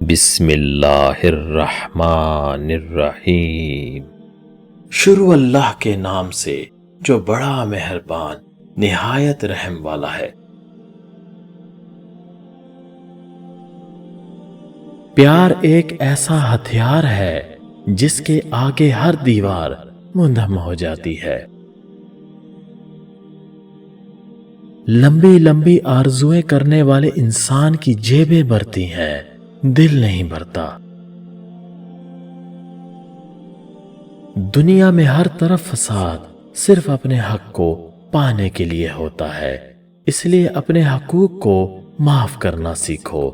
بسم اللہ الرحمن الرحیم۔ شروع اللہ کے نام سے جو بڑا مہربان نہایت رحم والا ہے۔ پیار ایک ایسا ہتھیار ہے جس کے آگے ہر دیوار منہدم ہو جاتی ہے۔ لمبی لمبی آرزویں کرنے والے انسان کی جیبیں بھرتی ہیں، دل نہیں بھرتا۔ دنیا میں ہر طرف فساد صرف اپنے حق کو پانے کے لیے ہوتا ہے، اس لیے اپنے حقوق کو معاف کرنا سیکھو،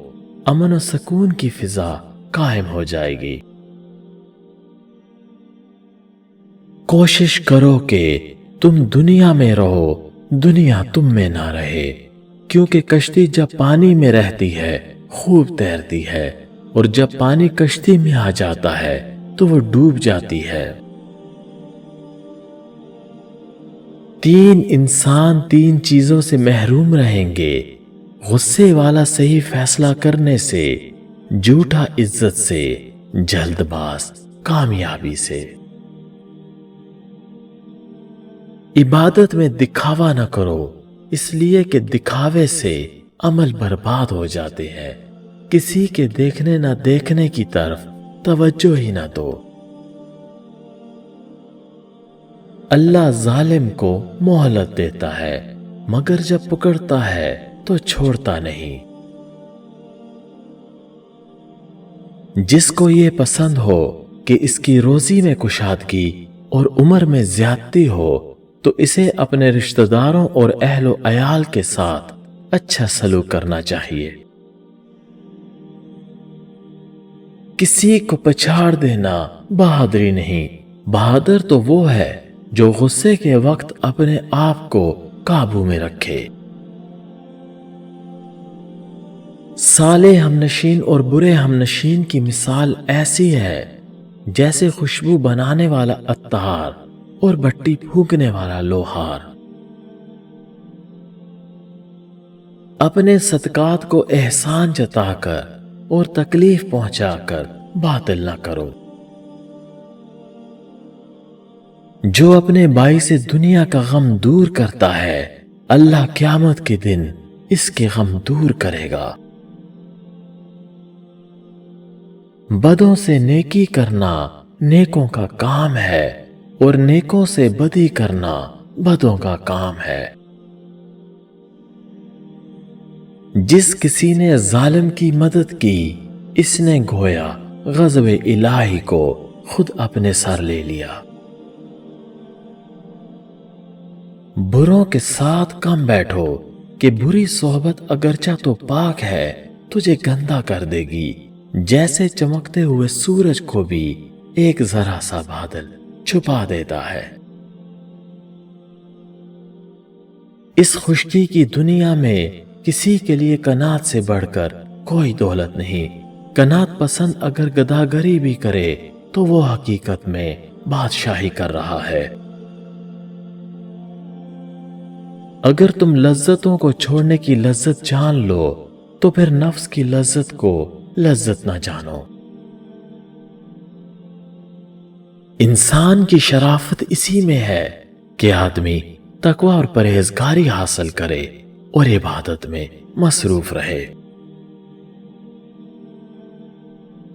امن و سکون کی فضا قائم ہو جائے گی۔ کوشش کرو کہ تم دنیا میں رہو، دنیا تم میں نہ رہے، کیونکہ کشتی جب پانی میں رہتی ہے خوب تیرتی ہے، اور جب پانی کشتی میں آ جاتا ہے تو وہ ڈوب جاتی ہے۔ تین انسان تین چیزوں سے محروم رہیں گے: غصے والا صحیح فیصلہ کرنے سے، جھوٹا عزت سے، جلد باز کامیابی سے۔ عبادت میں دکھاوا نہ کرو، اس لیے کہ دکھاوے سے عمل برباد ہو جاتے ہیں۔ کسی کے دیکھنے نہ دیکھنے کی طرف توجہ ہی نہ دو۔ اللہ ظالم کو مہلت دیتا ہے، مگر جب پکڑتا ہے تو چھوڑتا نہیں۔ جس کو یہ پسند ہو کہ اس کی روزی میں کشادگی اور عمر میں زیادتی ہو، تو اسے اپنے رشتہ داروں اور اہل و عیال کے ساتھ اچھا سلوک کرنا چاہیے۔ کسی کو پچھاڑ دینا بہادری نہیں، بہادر تو وہ ہے جو غصے کے وقت اپنے آپ کو قابو میں رکھے۔ صالح ہمنشین اور برے ہمنشین کی مثال ایسی ہے جیسے خوشبو بنانے والا عطار اور بٹی پھونکنے والا لوہار۔ اپنے صدقات کو احسان جتا کر اور تکلیف پہنچا کر باطل نہ کرو۔ جو اپنے بھائی سے دنیا کا غم دور کرتا ہے، اللہ قیامت کے دن اس کے غم دور کرے گا۔ بدوں سے نیکی کرنا نیکوں کا کام ہے، اور نیکوں سے بدی کرنا بدوں کا کام ہے۔ جس کسی نے ظالم کی مدد کی، اس نے گویا غضب الہی کو خود اپنے سر لے لیا۔ بروں کے ساتھ کم بیٹھو کہ بری صحبت اگرچہ تو پاک ہے تجھے گندا کر دے گی، جیسے چمکتے ہوئے سورج کو بھی ایک ذرا سا بادل چھپا دیتا ہے۔ اس خشکی کی دنیا میں کسی کے لیے قناعت سے بڑھ کر کوئی دولت نہیں۔ قناعت پسند اگر گداگری بھی کرے تو وہ حقیقت میں بادشاہی کر رہا ہے۔ اگر تم لذتوں کو چھوڑنے کی لذت جان لو تو پھر نفس کی لذت کو لذت نہ جانو۔ انسان کی شرافت اسی میں ہے کہ آدمی تقوی اور پرہیزگاری حاصل کرے اور عبادت میں مصروف رہے۔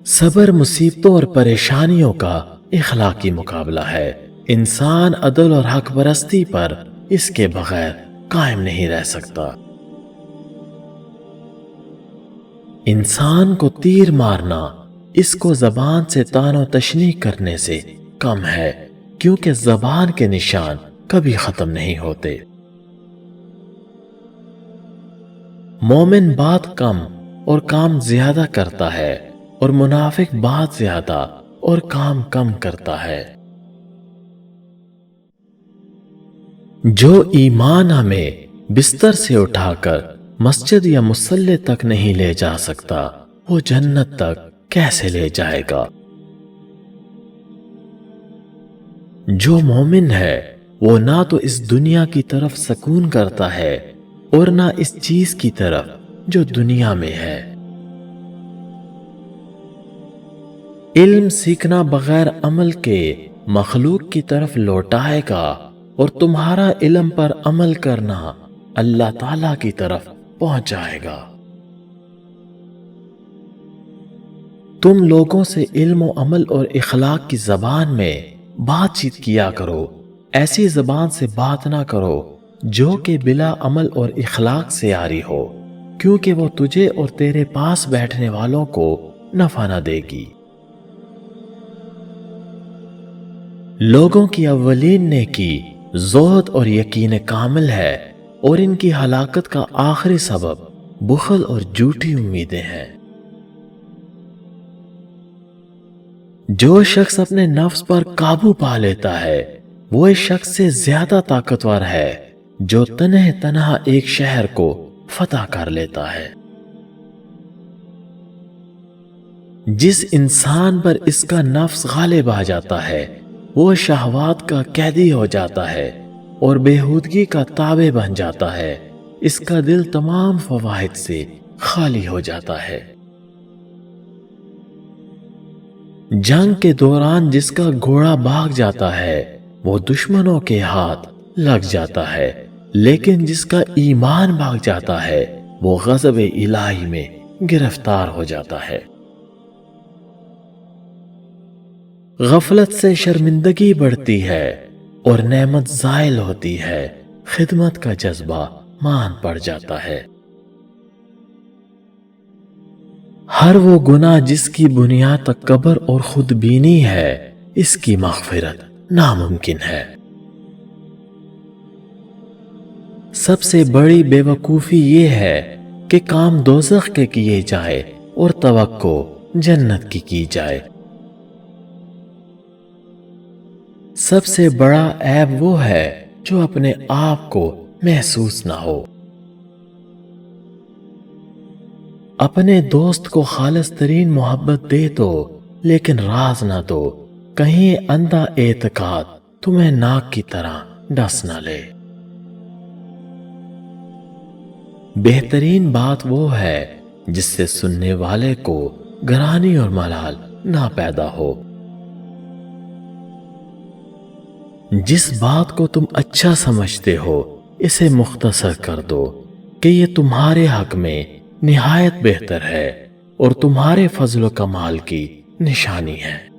صبر مصیبتوں اور پریشانیوں کا اخلاقی مقابلہ ہے۔ انسان عدل اور حق پرستی پر اس کے بغیر قائم نہیں رہ سکتا۔ انسان کو تیر مارنا اس کو زبان سے طعن و تشنیع کرنے سے کم ہے، کیونکہ زبان کے نشان کبھی ختم نہیں ہوتے۔ مومن بات کم اور کام زیادہ کرتا ہے، اور منافق بات زیادہ اور کام کم کرتا ہے۔ جو ایمان ہمیں بستر سے اٹھا کر مسجد یا مصلی تک نہیں لے جا سکتا، وہ جنت تک کیسے لے جائے گا؟ جو مومن ہے وہ نہ تو اس دنیا کی طرف سکون کرتا ہے اور نہ اس چیز کی طرف جو دنیا میں ہے۔ علم سیکھنا بغیر عمل کے مخلوق کی طرف لوٹائے گا اور تمہارا علم پر عمل کرنا اللہ تعالی کی طرف پہنچائے گا۔ تم لوگوں سے علم و عمل اور اخلاق کی زبان میں بات چیت کیا کرو، ایسی زبان سے بات نہ کرو جو کہ بلا عمل اور اخلاق سے آری ہو، کیونکہ وہ تجھے اور تیرے پاس بیٹھنے والوں کو نفع نہ دے گی۔ لوگوں کی اولین نیکی زہد اور یقین کامل ہے، اور ان کی ہلاکت کا آخری سبب بخل اور جھوٹی امیدیں ہیں۔ جو شخص اپنے نفس پر قابو پا لیتا ہے وہ اس شخص سے زیادہ طاقتور ہے جو تنہا ایک شہر کو فتح کر لیتا ہے۔ جس انسان پر اس کا نفس غالب آ جاتا ہے وہ شہوات کا قیدی ہو جاتا ہے اور بےہودگی کا تابع بن جاتا ہے، اس کا دل تمام فوائد سے خالی ہو جاتا ہے۔ جنگ کے دوران جس کا گھوڑا بھاگ جاتا ہے وہ دشمنوں کے ہاتھ لگ جاتا ہے، لیکن جس کا ایمان بھاگ جاتا ہے وہ غضب الہی میں گرفتار ہو جاتا ہے۔ غفلت سے شرمندگی بڑھتی ہے اور نعمت زائل ہوتی ہے، خدمت کا جذبہ مان پڑ جاتا ہے۔ ہر وہ گناہ جس کی بنیاد تکبر اور خود بینی ہے اس کی مغفرت ناممکن ہے۔ سب سے بڑی بے وقوفی یہ ہے کہ کام دوزخ کے کیے جائے اور توقع جنت کی جائے۔ سب سے بڑا عیب وہ ہے جو اپنے آپ کو محسوس نہ ہو۔ اپنے دوست کو خالص ترین محبت دے دو لیکن راز نہ دو، کہیں اندھا اعتقاد تمہیں ناک کی طرح ڈس نہ لے۔ بہترین بات وہ ہے جس سے سننے والے کو گرانی اور ملال نہ پیدا ہو۔ جس بات کو تم اچھا سمجھتے ہو اسے مختصر کر دو کہ یہ تمہارے حق میں نہایت بہتر ہے اور تمہارے فضل و کمال کی نشانی ہے۔